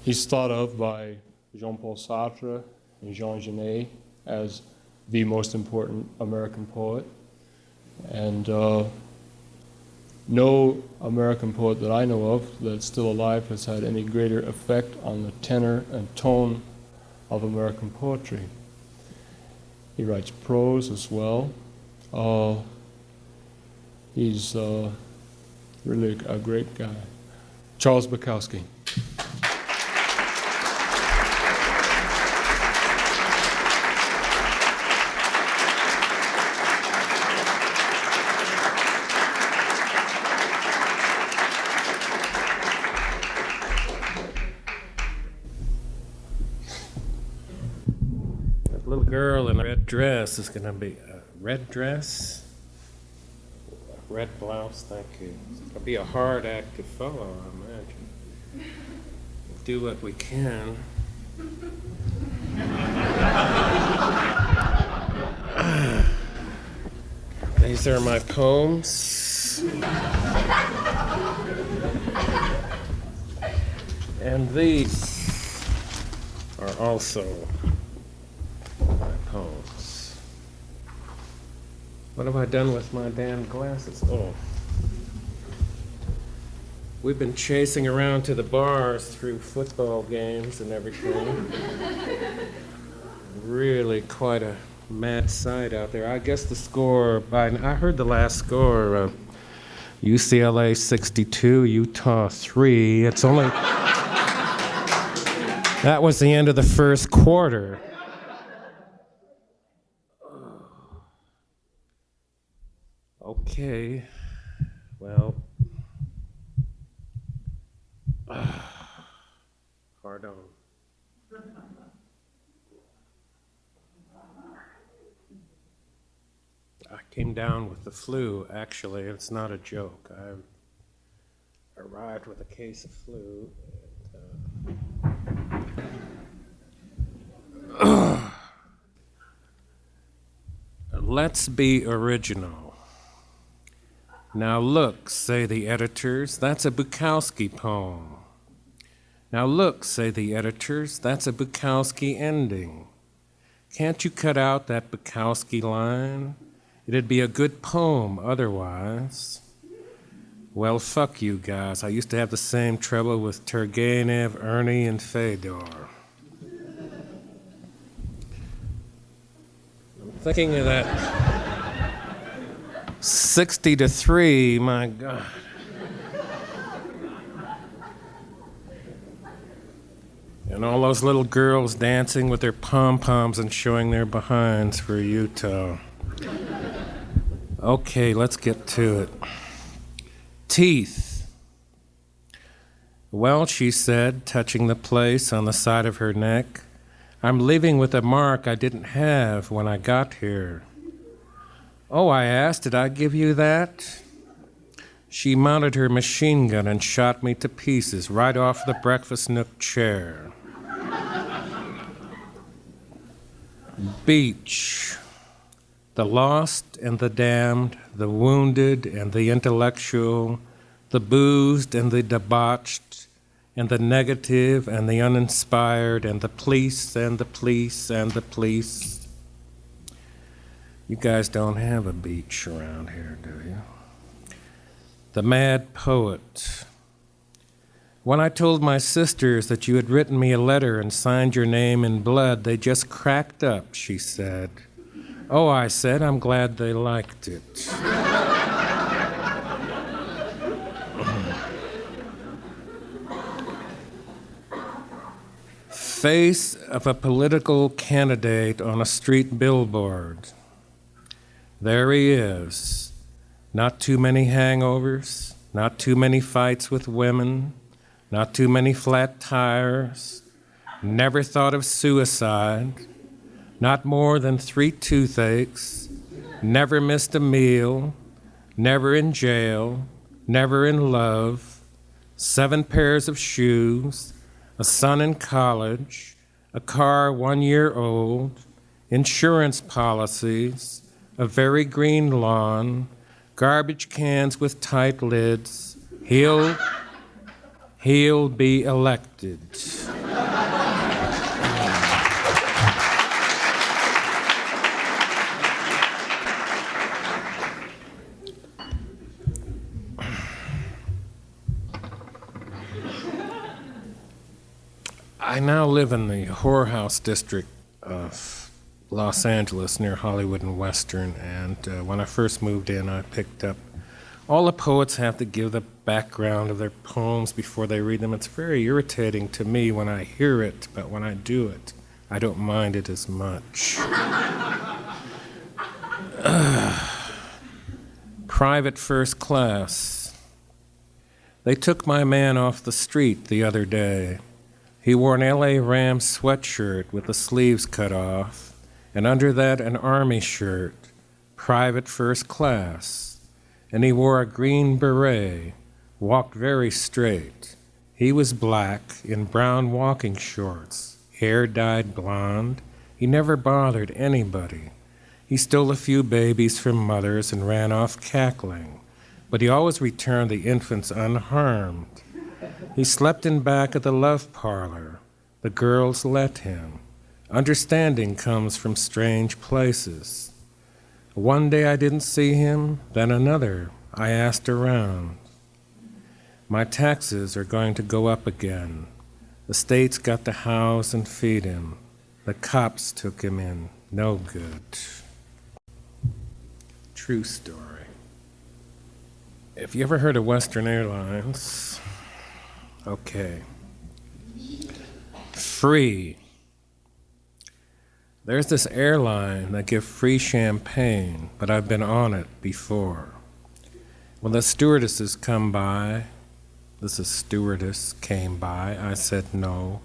He's thought of by Jean-Paul Sartre and Jean Genet as the most important American poet. And no American poet that I know of that's still alive has had any greater effect on the tenor and tone of American poetry. He writes prose as well. He's really a great guy. Charles Bukowski. That little girl in a red dress is going to be a red dress? Red blouse, thank you. It'll be a hard act to follow, I imagine. We'll do what we can. These are my poems. And these are also my poems. What have I done with my damn glasses? Oh. We've been chasing around to the bars through football games and everything. Really quite a mad sight out there. I guess the score, I heard the last score, UCLA 62, Utah 3. It's only, that was the end of the first quarter. Okay, well, hard on. I came down with the flu, actually. It's not a joke. I arrived with a case of flu. And, let's be original. Now look, say the editors, that's a Bukowski poem. Now look, say the editors, that's a Bukowski ending. Can't you cut out that Bukowski line? It'd be a good poem otherwise. Well, fuck you guys. I used to have the same trouble with Turgenev, Ernie, and Fedor. I'm thinking of that 60-3, my God. And all those little girls dancing with their pom-poms and showing their behinds for Utah. Okay, let's get to it. Teeth. Well, she said, touching the place on the side of her neck, I'm leaving with a mark I didn't have when I got here. Oh, I asked, did I give you that? She mounted her machine gun and shot me to pieces right off the breakfast nook chair. Beach. The lost and the damned, the wounded and the intellectual, the boozed and the debauched, and the negative and the uninspired, and the police and the police and the police. You guys don't have a beach around here, do you? The mad poet. When I told my sisters that you had written me a letter and signed your name in blood, they just cracked up, she said. Oh, I said, I'm glad they liked it. Face of a political candidate on a street billboard. There he is. Not too many hangovers, not too many fights with women, not too many flat tires, never thought of suicide, not more than 3 toothaches, never missed a meal, never in jail, never in love, 7 pairs of shoes, a son in college, a car 1 year old, insurance policies, a very green lawn, garbage cans with tight lids, heel He'll be elected. I now live in the whorehouse district of Los Angeles near Hollywood and Western, and when I first moved in, I picked up all the poets have to give the background of their poems before they read them. It's very irritating to me when I hear it, but when I do it, I don't mind it as much. Private first class. They took my man off the street the other day. He wore an L.A. Rams sweatshirt with the sleeves cut off, and under that an army shirt, private first class. And he wore a green beret, walked very straight. He was black, in brown walking shorts, hair dyed blonde. He never bothered anybody. He stole a few babies from mothers and ran off cackling, but he always returned the infants unharmed. He slept in back of the love parlor. The girls let him. Understanding comes from strange places. One day I didn't see him, then another. I asked around. My taxes are going to go up again. The state's got to house and feed him. The cops took him in. No good. True story. If you ever heard of Western Airlines, okay. Free. There's this airline that gives free champagne, but I've been on it before. When the stewardesses come by, this is stewardess came by, I said no.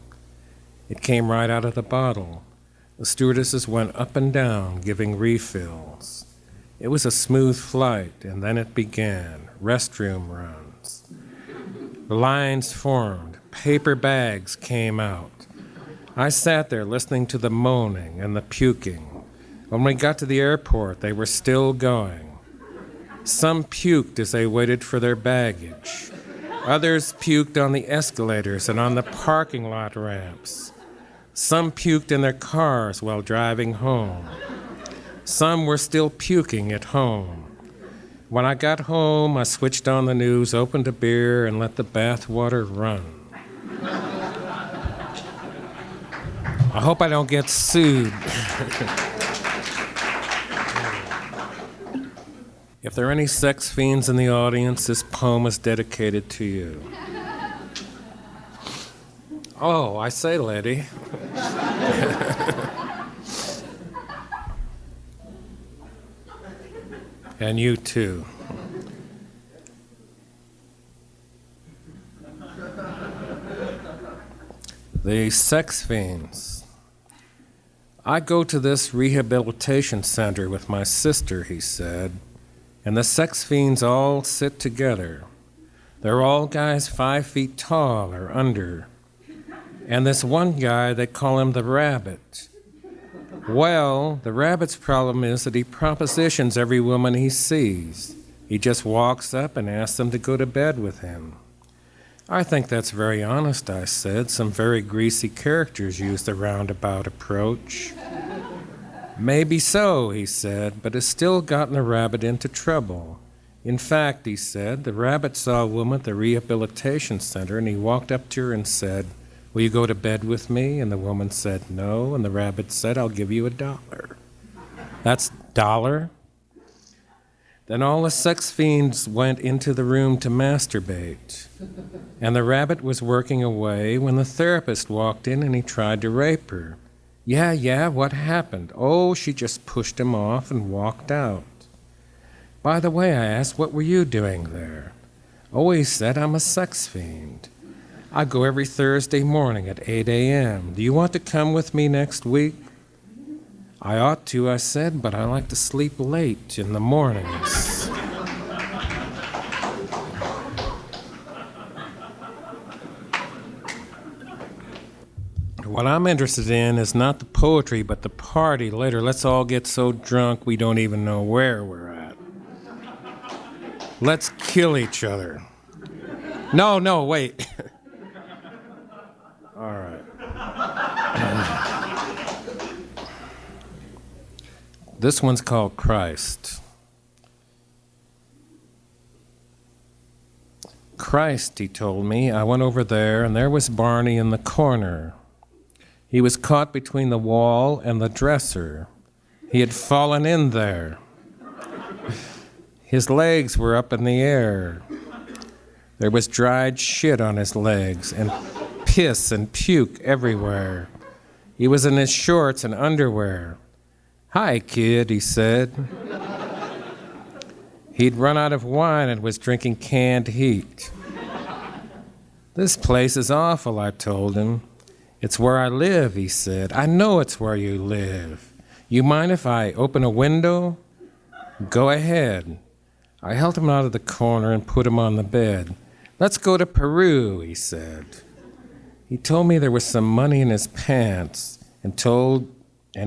It came right out of the bottle. The stewardesses went up and down giving refills. It was a smooth flight, and then it began. Restroom runs. Lines formed. Paper bags came out. I sat there listening to the moaning and the puking. When we got to the airport, they were still going. Some puked as they waited for their baggage. Others puked on the escalators and on the parking lot ramps. Some puked in their cars while driving home. Some were still puking at home. When I got home, I switched on the news, opened a beer, and let the bathwater run. I hope I don't get sued. If there are any sex fiends in the audience, this poem is dedicated to you. Oh, I say, lady. And you too. The sex fiends. I go to this rehabilitation center with my sister, he said, and the sex fiends all sit together. They're all guys 5 feet tall or under. And this one guy, they call him the rabbit. Well, the rabbit's problem is that he propositions every woman he sees. He just walks up and asks them to go to bed with him. I think that's very honest, I said. Some very greasy characters use the roundabout approach. Maybe so, he said, but it's still gotten the rabbit into trouble. In fact, he said, the rabbit saw a woman at the rehabilitation center and he walked up to her and said, "Will you go to bed with me?" And the woman said no, and the rabbit said, "I'll give you $1. That's $1? Then all the sex fiends went into the room to masturbate. And the rabbit was working away when the therapist walked in and he tried to rape her. Yeah, what happened? Oh, she just pushed him off and walked out. By the way, I asked, what were you doing there? Oh, he said, I'm a sex fiend. I go every Thursday morning at 8 a.m. Do you want to come with me next week? I ought to, I said, but I like to sleep late in the mornings. What I'm interested in is not the poetry, but the party later. Let's all get so drunk we don't even know where we're at. Let's kill each other. No, wait. All right. This one's called Christ. Christ, he told me. I went over there, and there was Barney in the corner. He was caught between the wall and the dresser. He had fallen in there. His legs were up in the air. There was dried shit on his legs, and piss and puke everywhere. He was in his shorts and underwear. "Hi, kid," he said. He'd run out of wine and was drinking canned heat. "This place is awful," I told him. "It's where I live," he said. "I know it's where you live. You mind if I open a window?" "Go ahead." I held him out of the corner and put him on the bed. "Let's go to Peru," he said. He told me there was some money in his pants and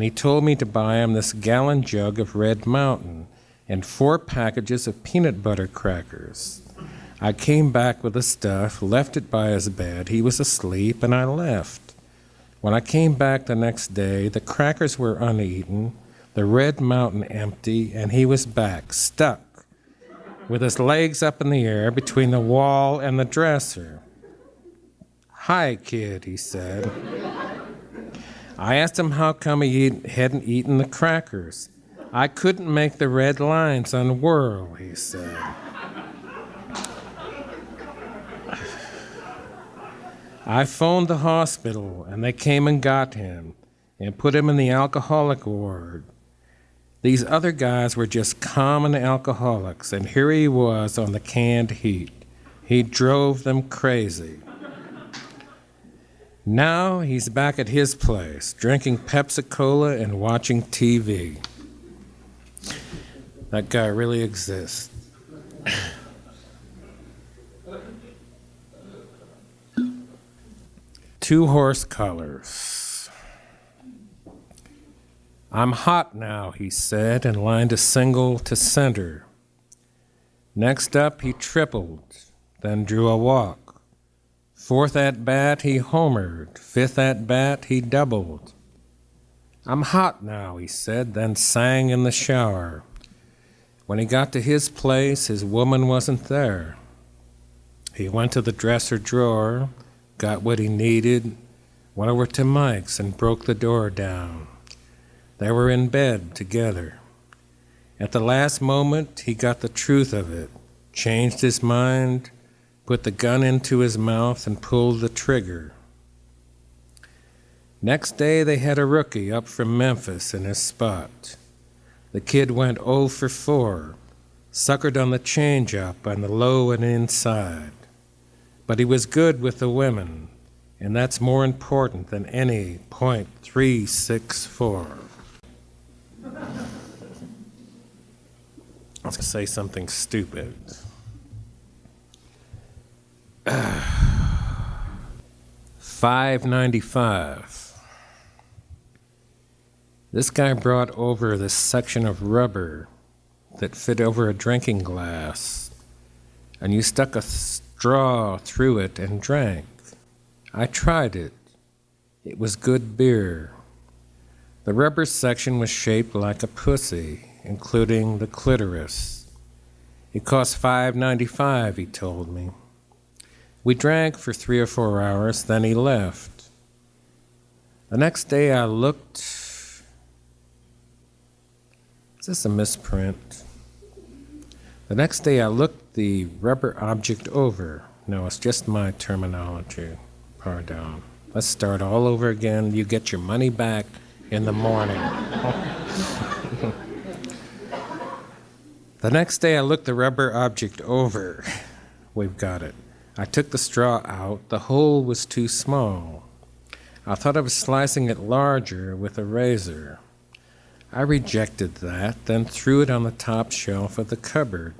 he told me to buy him this gallon jug of Red Mountain and 4 packages of peanut butter crackers. I came back with the stuff, left it by his bed. He was asleep, and I left. When I came back the next day, the crackers were uneaten, the Red Mountain empty, and he was back, stuck, with his legs up in the air between the wall and the dresser. "Hi, kid," he said. I asked him how come he hadn't eaten the crackers. "I couldn't make the red lines unwhirl," he said. I phoned the hospital, and they came and got him and put him in the alcoholic ward. These other guys were just common alcoholics, and here he was on the canned heat. He drove them crazy. Now he's back at his place, drinking Pepsi-Cola and watching TV. That guy really exists. 2 horse colors. "I'm hot now," he said, and lined a single to center. Next up, he tripled, then drew a walk. 4th at bat, he homered. 5th at bat, he doubled. "I'm hot now," he said, then sang in the shower. When he got to his place, his woman wasn't there. He went to the dresser drawer, got what he needed, went over to Mike's and broke the door down. They were in bed together. At the last moment, he got the truth of it, changed his mind, put the gun into his mouth and pulled the trigger. Next day, they had a rookie up from Memphis in his spot. The kid went 0 for 4, suckered on the changeup on the low and inside. But he was good with the women, and that's more important than any .364. Let's say something stupid. $5.95. This guy brought over this section of rubber that fit over a drinking glass, and you stuck a straw through it and drank. I tried it. It was good beer. The rubber section was shaped like a pussy, including the clitoris. It cost $5.95, he told me. We drank for 3 or 4 hours, then he left. The next day I looked. Is this a misprint? The next day I looked the rubber object over. No, it's just my terminology. Pardon. Let's start all over again. You get your money back in the morning. The next day I looked the rubber object over. We've got it. I took the straw out. The hole was too small. I thought I was slicing it larger with a razor. I rejected that, then threw it on the top shelf of the cupboard.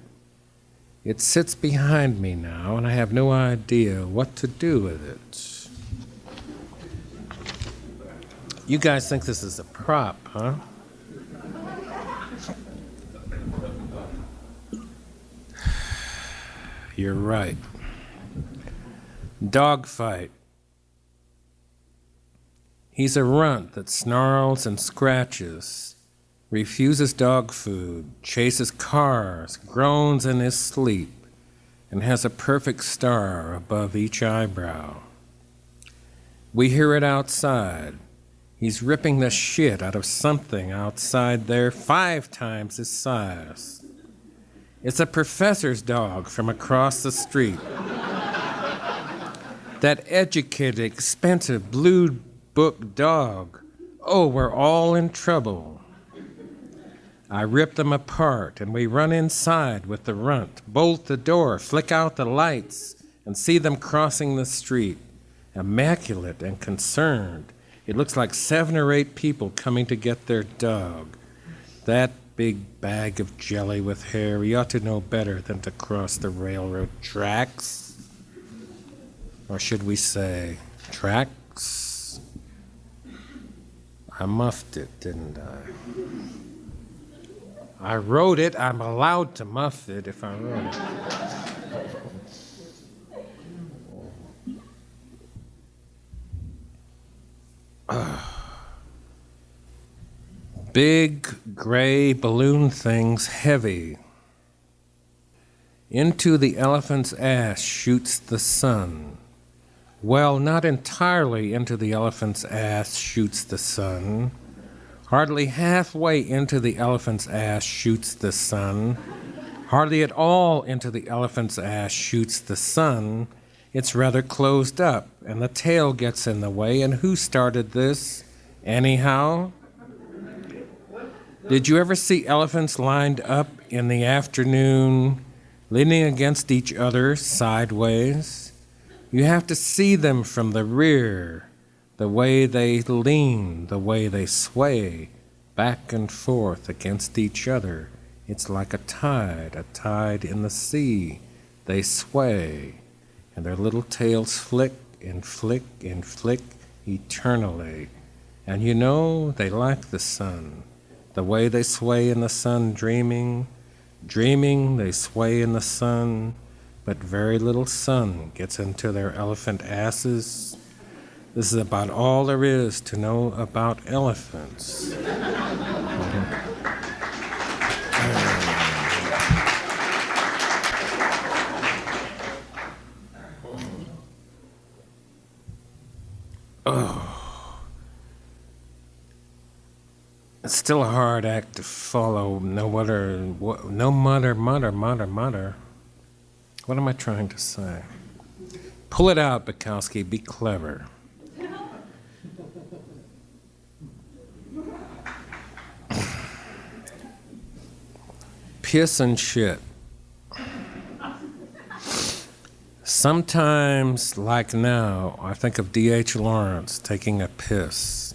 It sits behind me now, and I have no idea what to do with it. You guys think this is a prop, huh? You're right. Dogfight. He's a runt that snarls and scratches, refuses dog food, chases cars, groans in his sleep, and has a perfect star above each eyebrow. We hear it outside. He's ripping the shit out of something outside there 5 times his size. It's a professor's dog from across the street. That educated, expensive blue book dog. Oh, we're all in trouble. I rip them apart, and we run inside with the runt, bolt the door, flick out the lights, and see them crossing the street, immaculate and concerned. It looks like 7 or 8 people coming to get their dog. That big bag of jelly with hair, he ought to know better than to cross the railroad tracks. Or should we say, tracks? I muffed it, didn't I? I wrote it. I'm allowed to muff it if I wrote it. Big, gray balloon things, heavy. Into the elephant's ass shoots the sun. Well, not entirely into the elephant's ass shoots the sun. Hardly halfway into the elephant's ass shoots the sun. Hardly at all into the elephant's ass shoots the sun. It's rather closed up, and the tail gets in the way. And who started this, anyhow? Did you ever see elephants lined up in the afternoon, leaning against each other sideways? You have to see them from the rear, the way they lean, the way they sway, back and forth against each other. It's like a tide in the sea. They sway, and their little tails flick and flick and flick eternally. And you know, they like the sun. The way they sway in the sun, dreaming, they sway in the sun, but very little sun gets into their elephant asses. This is about all there is to know about elephants. It's still a hard act to follow. No mutter. What am I trying to say? Pull it out, Bukowski. Be clever. Piss and shit. Sometimes, like now, I think of D.H. Lawrence taking a piss.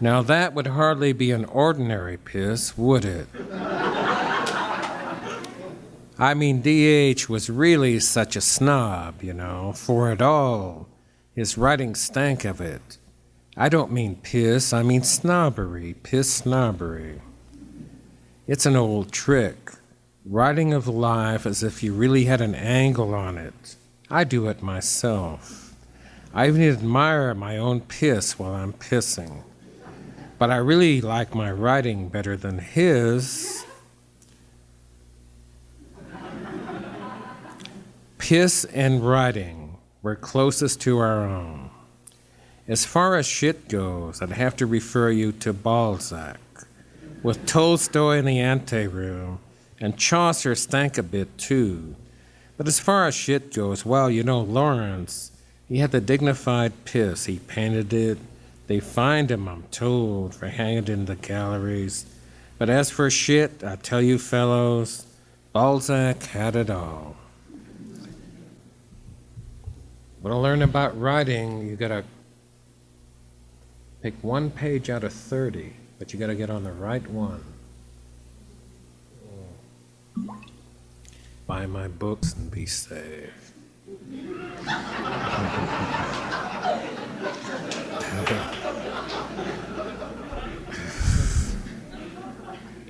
Now that would hardly be an ordinary piss, would it? I mean, D.H. was really such a snob, you know, for it all. His writing stank of it. I don't mean piss, I mean snobbery, piss snobbery. It's an old trick, writing of life as if you really had an angle on it. I do it myself. I even admire my own piss while I'm pissing. But I really like my writing better than his. Piss and writing were closest to our own. As far as shit goes, I'd have to refer you to Balzac, with Tolstoy in the anteroom, and Chaucer stank a bit too. But as far as shit goes, well, you know, Lawrence, he had the dignified piss. He painted it. They fined him, I'm told, for hanging in the galleries. But as for shit, I tell you fellows, Balzac had it all. But to learn about writing, you gotta pick 1 page out of 30, but you gotta get on the right one. Buy my books and be saved.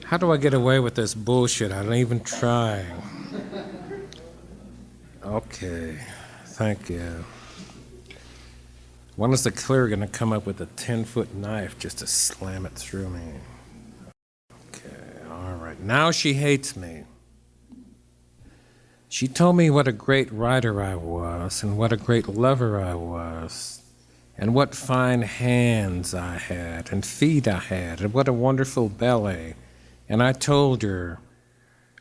How do I get away with this bullshit? I don't even try. Okay, thank you. When is the clear going to come up with a 10-foot knife just to slam it through me? Okay, all right. Now she hates me. She told me what a great writer I was, and what a great lover I was, and what fine hands I had, and feet I had, and what a wonderful belly. And I told her,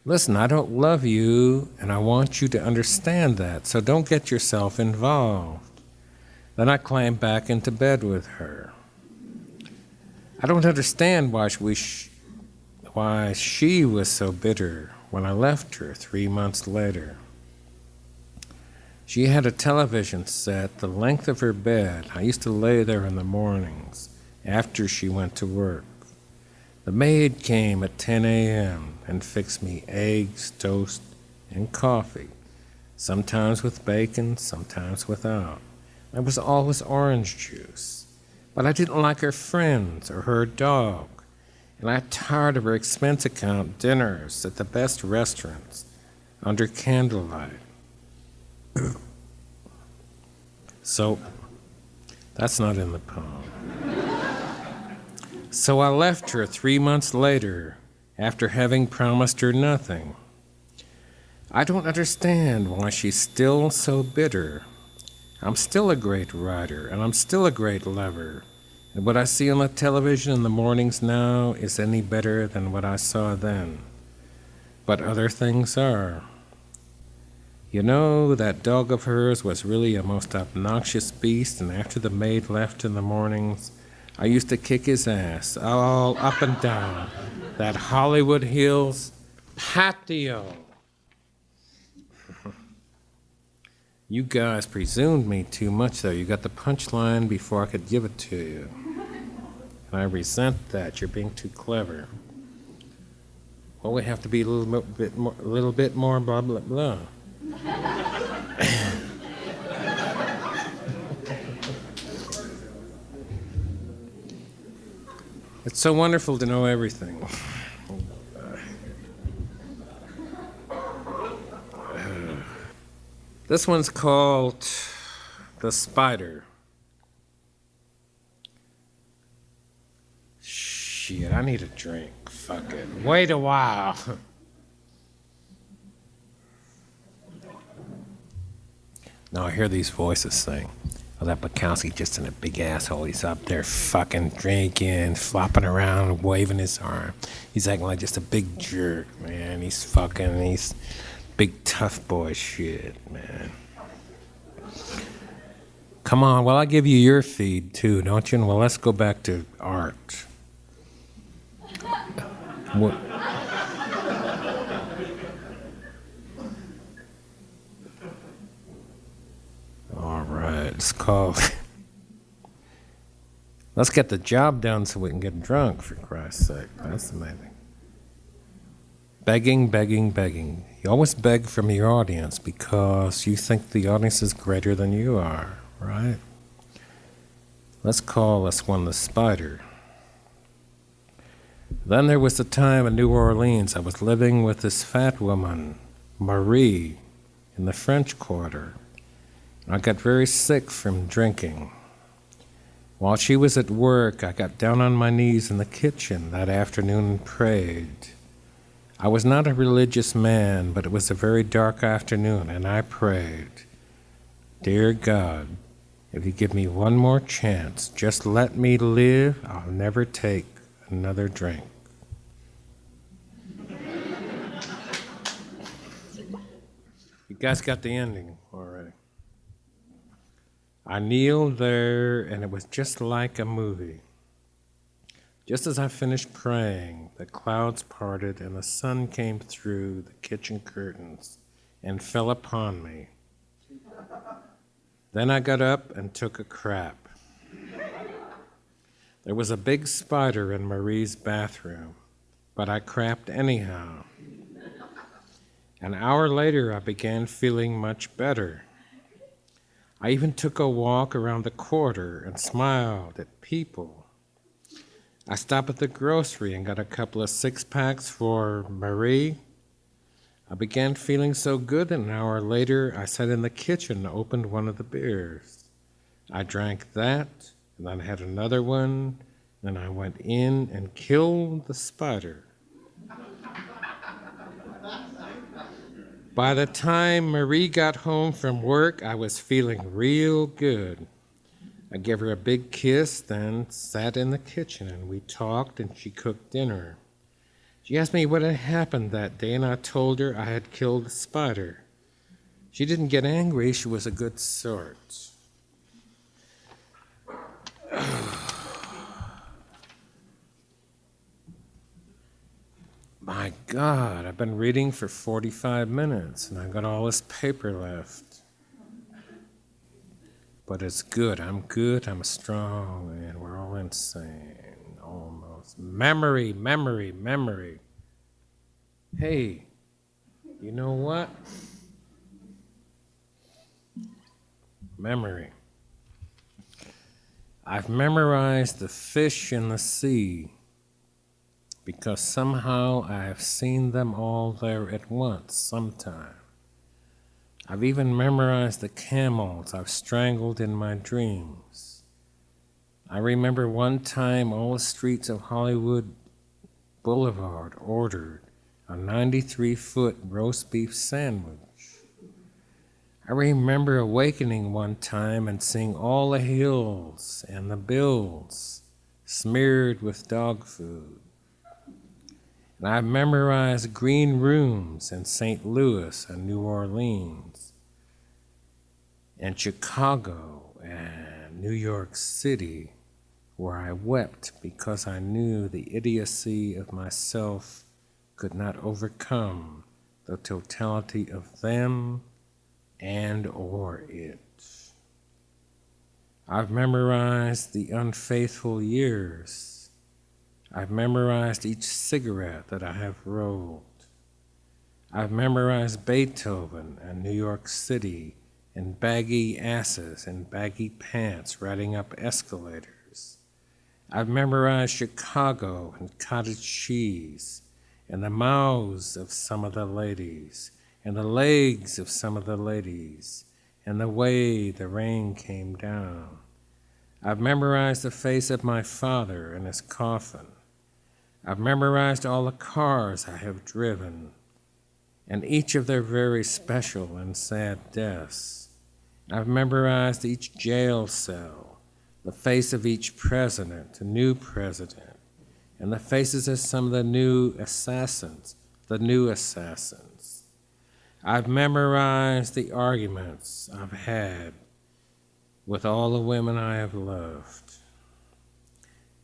listen, I don't love you, and I want you to understand that, so don't get yourself involved. Then I climbed back into bed with her. I don't understand why she was so bitter when I left her 3 months later. She had a television set the length of her bed. I used to lay there in the mornings after she went to work. The maid came at 10 a.m. and fixed me eggs, toast, and coffee, sometimes with bacon, sometimes without. There was always orange juice, but I didn't like her friends or her dog, and I got tired of her expense account dinners at the best restaurants under candlelight. So, that's not in the poem. So I left her 3 months later after having promised her nothing. I don't understand why she's still so bitter. I'm still a great writer, and I'm still a great lover. And what I see on the television in the mornings now is any better than what I saw then. But other things are. You know, that dog of hers was really a most obnoxious beast, and after the maid left in the mornings, I used to kick his ass all up and down that Hollywood Hills patio. You guys presumed me too much, though. You got the punchline before I could give it to you. And I resent that. You're being too clever. Well, we have to be a little bit more blah, blah, blah. It's so wonderful to know everything. This one's called The Spider. Shit, I need a drink. Fuck it. Wait a while. Now I hear these voices saying, oh, that Bukowski just in a big asshole. He's up there fucking drinking, flopping around, waving his arm. He's acting like just a big jerk, man. He's big tough boy shit, man. Come on, well, I'll give you your feed too, don't you? Well, let's go back to art. What? All right, it's called Let's Get the Job Done So We Can Get Drunk, for Christ's sake. That's amazing. Begging, begging, begging. You always beg from your audience because you think the audience is greater than you are, right? Let's call this one The Spider. Then there was a time in New Orleans I was living with this fat woman, Marie, in the French Quarter. I got very sick from drinking. While she was at work, I got down on my knees in the kitchen that afternoon and prayed. I was not a religious man, but it was a very dark afternoon, and I prayed, Dear God, if you give me one more chance, just let me live, I'll never take another drink. You guys got the ending already. I kneeled there, and it was just like a movie. Just as I finished praying, the clouds parted and the sun came through the kitchen curtains and fell upon me. Then I got up and took a crap. There was a big spider in Marie's bathroom, but I crapped anyhow. An hour later, I began feeling much better. I even took a walk around the quarter and smiled at people. I stopped at the grocery and got a couple of 6-packs for Marie. I began feeling so good that an hour later, I sat in the kitchen and opened one of the beers. I drank that, and then I had another one, and I went in and killed the spider. By the time Marie got home from work, I was feeling real good. I gave her a big kiss, then sat in the kitchen, and we talked, and she cooked dinner. She asked me what had happened that day, and I told her I had killed the spider. She didn't get angry. She was a good sort. My God, I've been reading for 45 minutes, and I've got all this paper left. But it's good, I'm strong, and we're all insane, almost. Memory. Hey, you know what? Memory. I've memorized the fish in the sea because somehow I have seen them all there at once sometime. I've even memorized the camels I've strangled in my dreams. I remember one time all the streets of Hollywood Boulevard ordered a 93-foot roast beef sandwich. I remember awakening one time and seeing all the hills and the bills smeared with dog food. And I've memorized green rooms in St. Louis and New Orleans and Chicago and New York City, where I wept because I knew the idiocy of myself could not overcome the totality of them and or it. I've memorized the unfaithful years. I've memorized each cigarette that I have rolled. I've memorized Beethoven and New York City and baggy asses and baggy pants riding up escalators. I've memorized Chicago and cottage cheese and the mouths of some of the ladies and the legs of some of the ladies and the way the rain came down. I've memorized the face of my father in his coffin. I've memorized all the cars I have driven, and each of their very special and sad deaths. I've memorized each jail cell, the face of each president, a new president, and the faces of some of the new assassins. I've memorized the arguments I've had with all the women I have loved.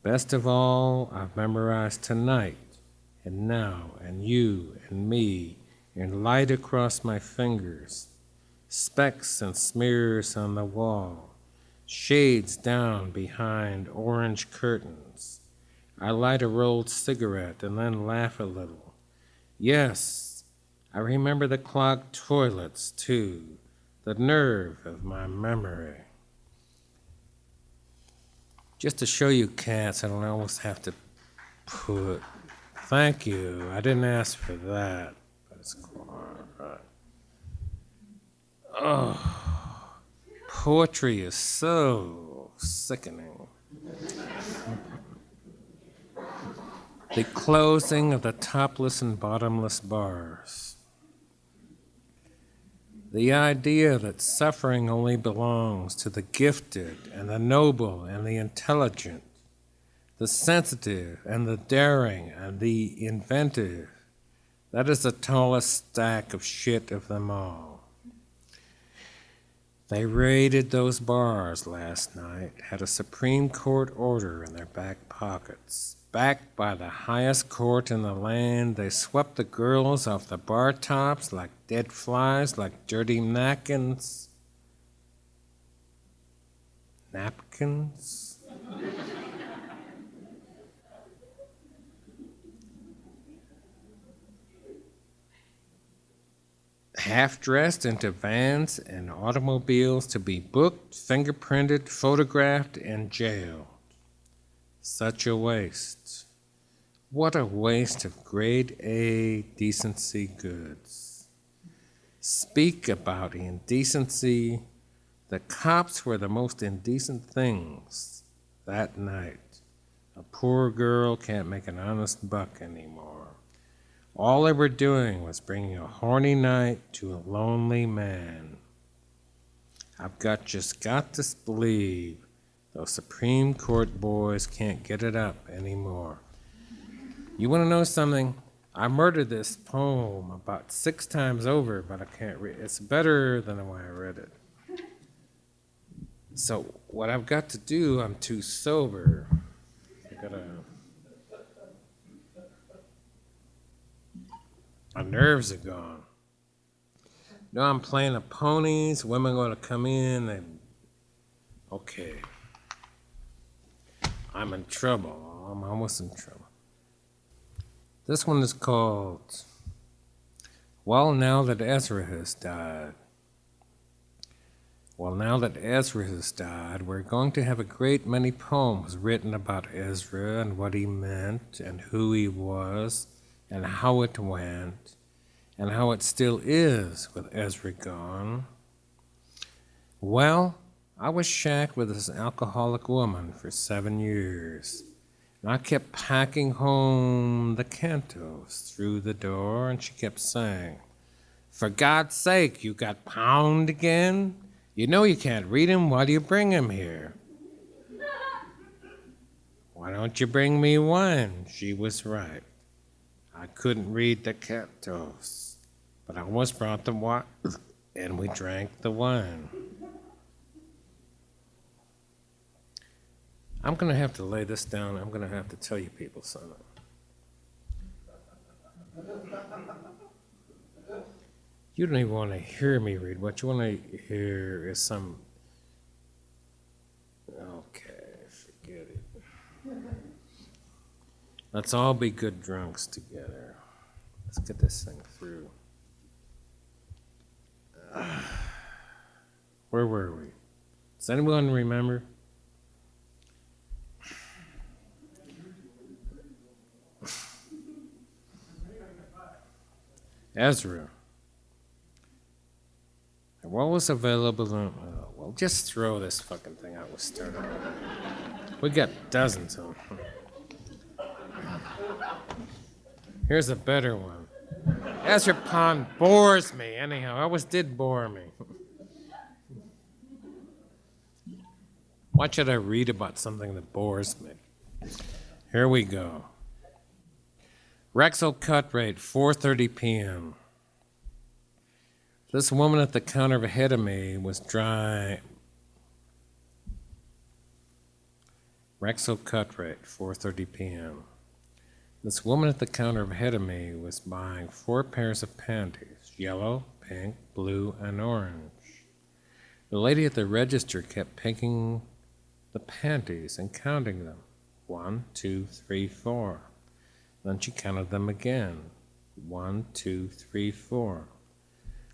Best of all, I've memorized tonight, and now, and you, and me, and light across my fingers, specks and smears on the wall, shades down behind orange curtains. I light a rolled cigarette and then laugh a little. Yes, I remember the clogged toilets, too, the nerve of my memory. Just to show you cats, I don't always have to put, thank you, I didn't ask for that, but it's cool, all right. Oh, poetry is so sickening. The closing of the topless and bottomless bars. The idea that suffering only belongs to the gifted and the noble and the intelligent, the sensitive and the daring and the inventive, that is the tallest stack of shit of them all. They raided those bars last night, had a Supreme Court order in their back pockets. Backed by the highest court in the land, they swept the girls off the bar tops like dead flies, like dirty napkins. Napkins? Half-dressed into vans and automobiles to be booked, fingerprinted, photographed, and jailed. Such a waste. What a waste of grade A decency goods. Speak about indecency, The cops were the most indecent things that night. A poor girl can't make an honest buck anymore. All they were doing was bringing a horny night to a lonely man. I've just got to believe those Supreme Court boys can't get it up anymore. You want to know something? I murdered this poem about 6 times over, but I can't read it. It's better than the way I read it. So what I've got to do, I'm too sober. My nerves are gone. No, I'm playing the ponies. Women are going to come in and, okay. I'm in trouble. I'm almost in trouble. This one is called, Well, Now That Ezra Has Died. Well, now that Ezra has died, we're going to have a great many poems written about Ezra and what he meant and who he was and how it went and how it still is with Ezra gone. Well, I was shacked with this alcoholic woman for 7 years, and I kept packing home the cantos through the door, and she kept saying, "For God's sake, you got pound again? You know you can't read him. Why do you bring him here? Why don't you bring me wine?" She was right. I couldn't read the cantos, but I almost brought the wine, and we drank the wine. I'm going to have to lay this down. I'm going to have to tell you people something. You don't even want to hear me read. What you want to hear is some... Okay, forget it. Let's all be good drunks together. Let's get this thing through. Where were we? Does anyone remember? Ezra. What was available in, well, just throw this fucking thing out. We'll start it. We got dozens of them. Here's a better one. Ezra Pond bores me. Anyhow, it always did bore me. Why should I read about something that bores me? Here we go. Rexall cut rate, 4:30 p.m. This woman at the counter ahead of me was dry. Rexall cut rate, 4:30 p.m. This woman at the counter ahead of me was buying 4 pairs of panties, yellow, pink, blue, and orange. The lady at the register kept picking the panties and counting them. 1, 2, 3, 4. Then she counted them again. 1, 2, 3, 4.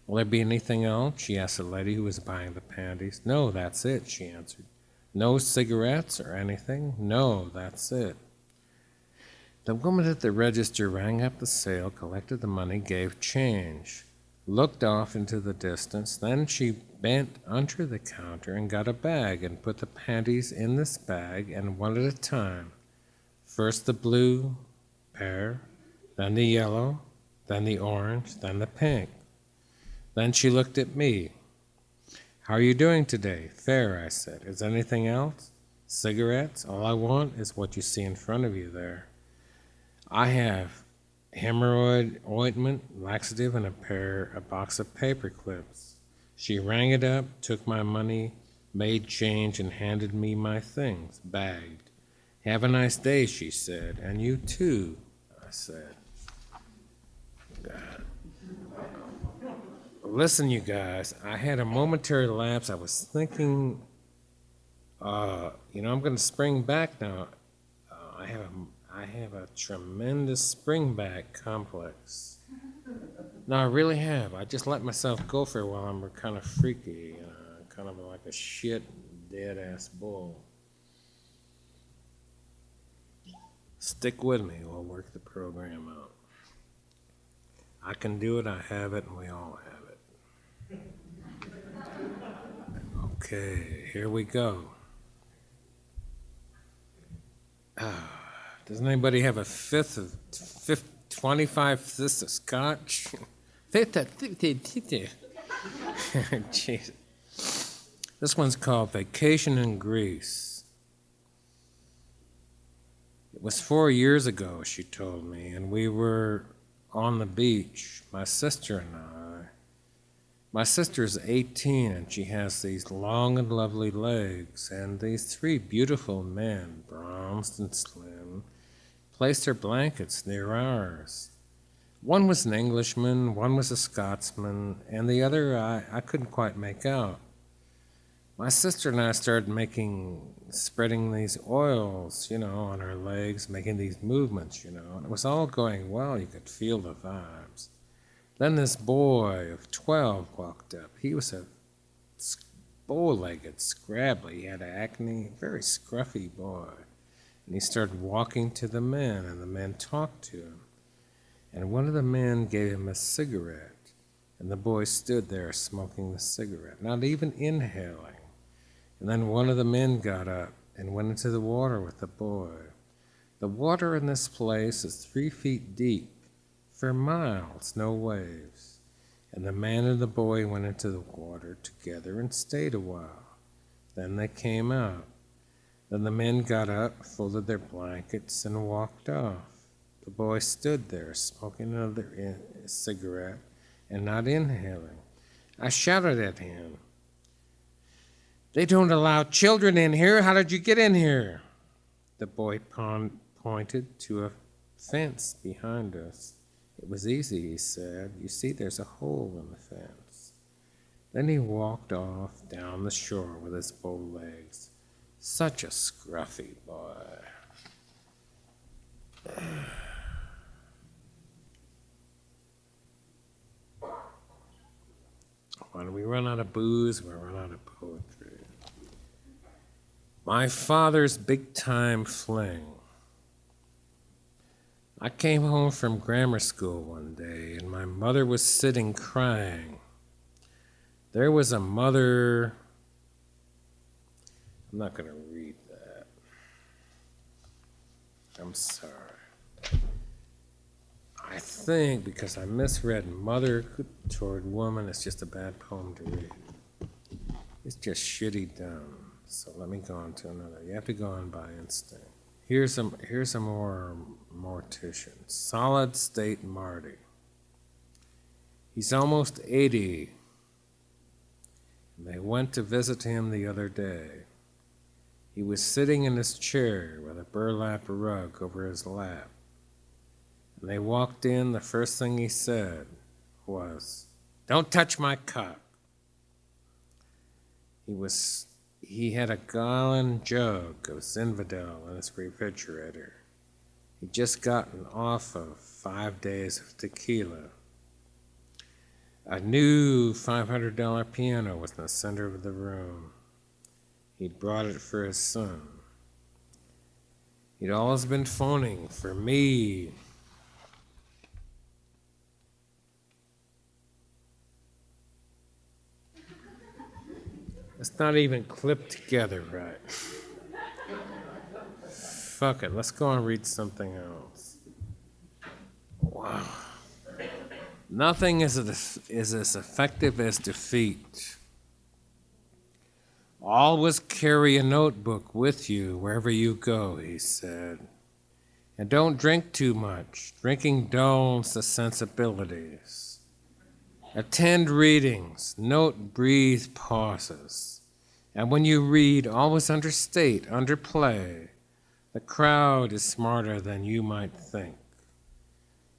Will there be anything else? She asked the lady who was buying the panties. No, that's it, she answered. No cigarettes or anything? No, that's it. The woman at the register rang up the sale, collected the money, gave change, looked off into the distance. Then she bent under the counter and got a bag and put the panties in this bag, and one at a time. First the blue pair, then the yellow, then the orange, then the pink. Then she looked at me. How are you doing today? Fair, I said. Is there anything else? Cigarettes? All I want is what you see in front of you there. I have hemorrhoid ointment, laxative, and a box of paper clips. She rang it up, took my money, made change, and handed me my things, bagged. Have a nice day, she said. And you too, I said. God. Listen, you guys, I had a momentary lapse. I was thinking, I'm going to spring back now. I have a tremendous spring back complex. No, I really have. I just let myself go for a while. I'm kind of freaky, kind of like a shit, dead-ass bull. Stick with me. We'll work the program out. I can do it. I have it, and we all have it. Okay, here we go. Doesn't anybody have a 25 fifths of scotch? Jeez. This one's called Vacation in Greece. It was 4 years ago, she told me, and we were on the beach, my sister and I. My sister's 18, and she has these long and lovely legs, and these 3 beautiful men, bronzed and slim, placed their blankets near ours. One was an Englishman, one was a Scotsman, and the other I couldn't quite make out. My sister and I started spreading these oils, on our legs, making these movements, and it was all going well. You could feel the vibes. Then this boy of 12 walked up. He was a bow-legged, scrabbly. He had acne, very scruffy boy. And he started walking to the men, and the men talked to him. And one of the men gave him a cigarette, and the boy stood there smoking the cigarette, not even inhaling. And then one of the men got up and went into the water with the boy. The water in this place is 3 feet deep. For miles, no waves. And the man and the boy went into the water together and stayed a while. Then they came out. Then the men got up, folded their blankets, and walked off. The boy stood there, smoking another cigarette and not inhaling. I shouted at him, "They don't allow children in here. How did you get in here?" The boy pointed to a fence behind us. "It was easy," he said. "You see, there's a hole in the fence." Then he walked off down the shore with his bow legs. Such a scruffy boy. When we run out of booze, we run out of poetry. My father's big-time fling. I came home from grammar school one day, and my mother was sitting crying. There was a mother... I'm not going to read that. I'm sorry. I think because I misread mother toward woman, it's just a bad poem to read. It's just shitty dumb. So let me go on to another. You have to go on by instinct. Here's a more mortician. Solid State Marty. He's almost 80. And they went to visit him the other day. He was sitting in his chair with a burlap rug over his lap. And they walked in. The first thing he said was, "Don't touch my cock." He had a gallon jug of Zinfandel in his refrigerator. He'd just gotten off of 5 days of tequila. A new $500 piano was in the center of the room. He'd brought it for his son. He'd always been phoning for me. It's not even clipped together right. Fuck it, let's go and read something else. Wow. Nothing is as effective as defeat. Always carry a notebook with you wherever you go, he said. And don't drink too much. Drinking dulls the sensibilities. Attend readings. Note breathe pauses. And when you read, always understate, underplay. The crowd is smarter than you might think.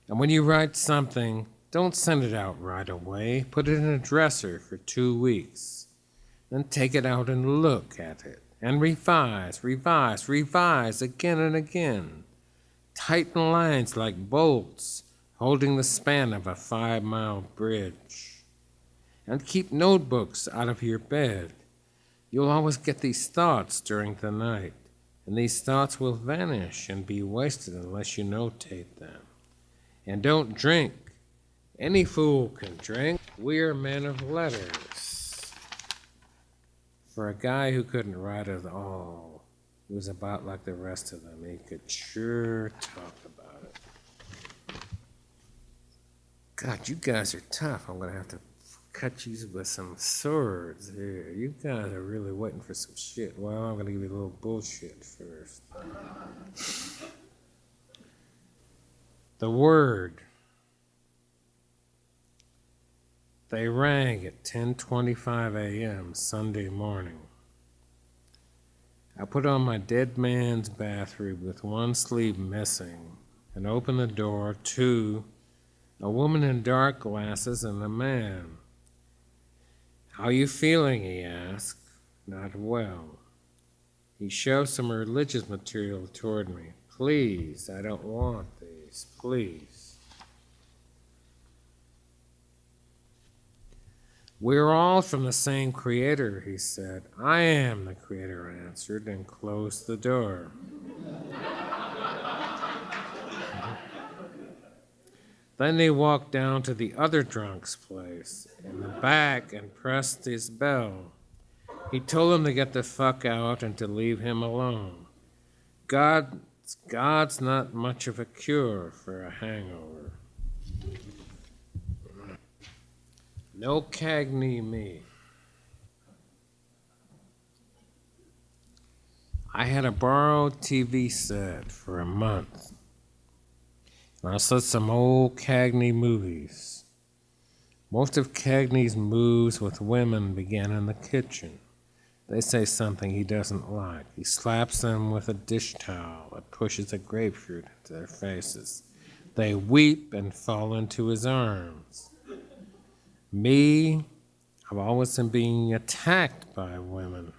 And when you write something, don't send it out right away. Put it in a dresser for 2 weeks. Then take it out and look at it. And revise again and again. Tighten lines like bolts holding the span of a 5-mile bridge. And keep notebooks out of your bed. You'll always get these thoughts during the night, and these thoughts will vanish and be wasted unless you notate them. And don't drink. Any fool can drink. We're men of letters. For a guy who couldn't write at all, he was about like the rest of them. He could sure talk about it. God, you guys are tough. I'm going to have to cut you with some swords here. You guys are really waiting for some shit. Well, I'm going to give you a little bullshit first. The word. They rang at 10:25 a.m. Sunday morning. I put on my dead man's bathrobe with one sleeve missing and opened the door to a woman in dark glasses and a man. "How you feeling?" he asked. "Not well." He shoved some religious material toward me. "Please, I don't want these, please." "We're all from the same creator," he said. "I am the creator," I answered, and closed the door. Then he walked down to the other drunk's place in the back and pressed his bell. He told him to get the fuck out and to leave him alone. God's not much of a cure for a hangover. No cagney me. I had a borrowed TV set for a month. And I saw some old Cagney movies. Most of Cagney's moves with women began in the kitchen. They say something he doesn't like. He slaps them with a dish towel and pushes a grapefruit into their faces. They weep and fall into his arms. Me, I've always been being attacked by women,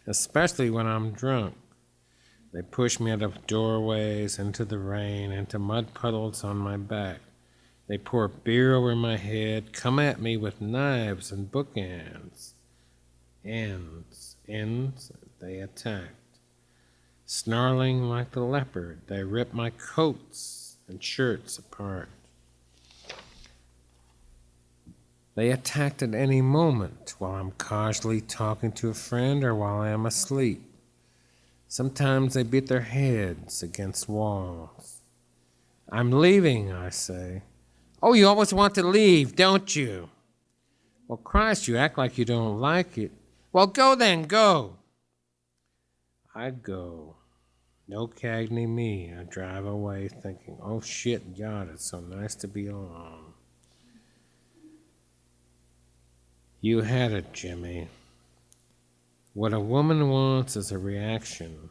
especially when I'm drunk. They push me out of doorways, into the rain, into mud puddles on my back. They pour beer over my head, come at me with knives and bookends. Ends, they attacked. Snarling like the leopard, they rip my coats and shirts apart. They attacked at any moment while I'm casually talking to a friend or while I am asleep. Sometimes they beat their heads against walls. "I'm leaving," I say. "Oh, you always want to leave, don't you?" "Well, Christ, you act like you don't like it." "Well, go then, go." I go. No Cagney me. I drive away thinking, oh shit, God, it's so nice to be alone. You had it, Jimmy. What a woman wants is a reaction.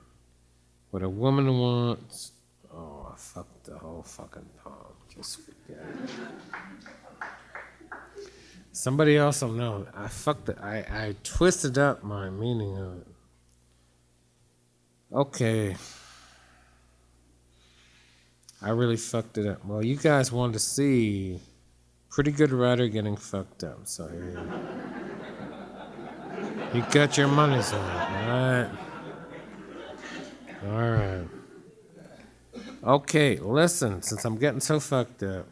What a woman wants... Oh, I fucked the whole fucking poem. Just forget it. Somebody else will know. I fucked it. I twisted up my meaning of it. Okay. I really fucked it up. Well, you guys wanted to see pretty good writer getting fucked up, so here you go. You got your money's on it, all right? Okay, listen, since I'm getting so fucked up,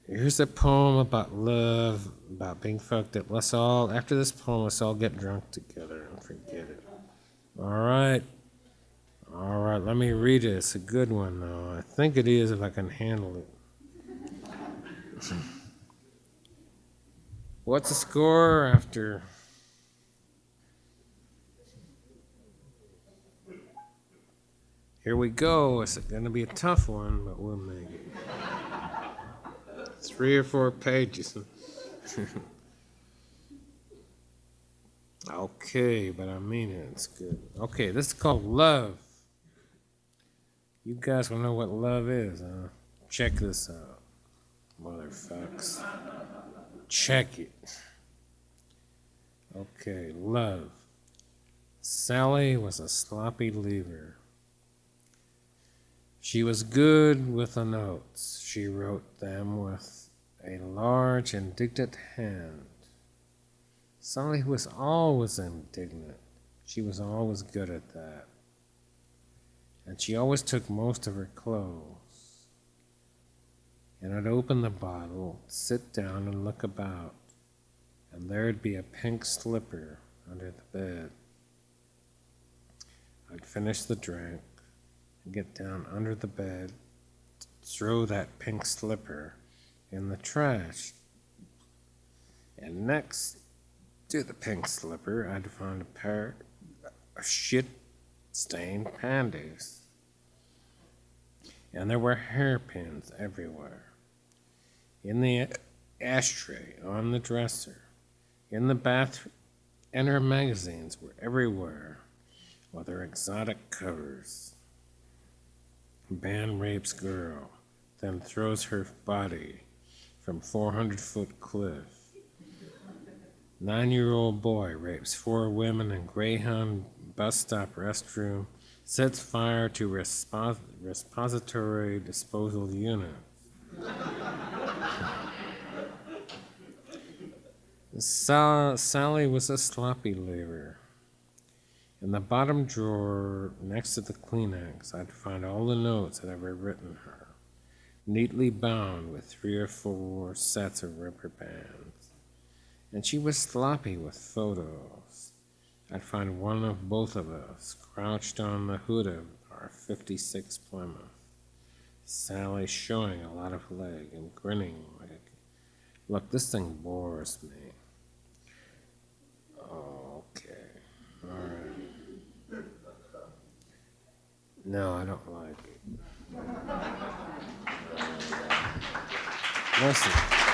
here's a poem about love, about being fucked up. After this poem, let's all get drunk together and forget it. All right, let me read it. It's a good one, though. I think it is if I can handle it. What's the score after... Here we go. It's going to be a tough one, but we'll make it. 3 or 4 pages. Okay, but I mean it. It's good. Okay, this is called Love. You guys will know what love is, huh? Check this out, motherfucks. Check it. Okay, love. Sally was a sloppy lever. She was good with the notes. She wrote them with a large, indignant hand. Sally was always indignant. She was always good at that. And she always took most of her clothes. And I'd open the bottle, sit down and look about, and there'd be a pink slipper, under the bed. I'd finish the drink, get down under the bed, throw that pink slipper in the trash. And next to the pink slipper, I'd find a pair of shit-stained panties. And there were hairpins everywhere. In the ashtray, on the dresser, in the bathroom, and her magazines were everywhere with her exotic covers. Man rapes girl, then throws her body from 400-foot cliff. 9-year-old boy rapes 4 women in Greyhound bus stop restroom, sets fire to repository disposal unit. Sally was a sloppy laver. In the bottom drawer, next to the Kleenex, I'd find all the notes I'd ever written her, neatly bound with 3 or 4 sets of rubber bands. And she was sloppy with photos. I'd find one of both of us crouched on the hood of our '56 Plymouth. Sally showing a lot of leg and grinning like, look, this thing bores me. Okay, all right. No, I don't like it. Listen.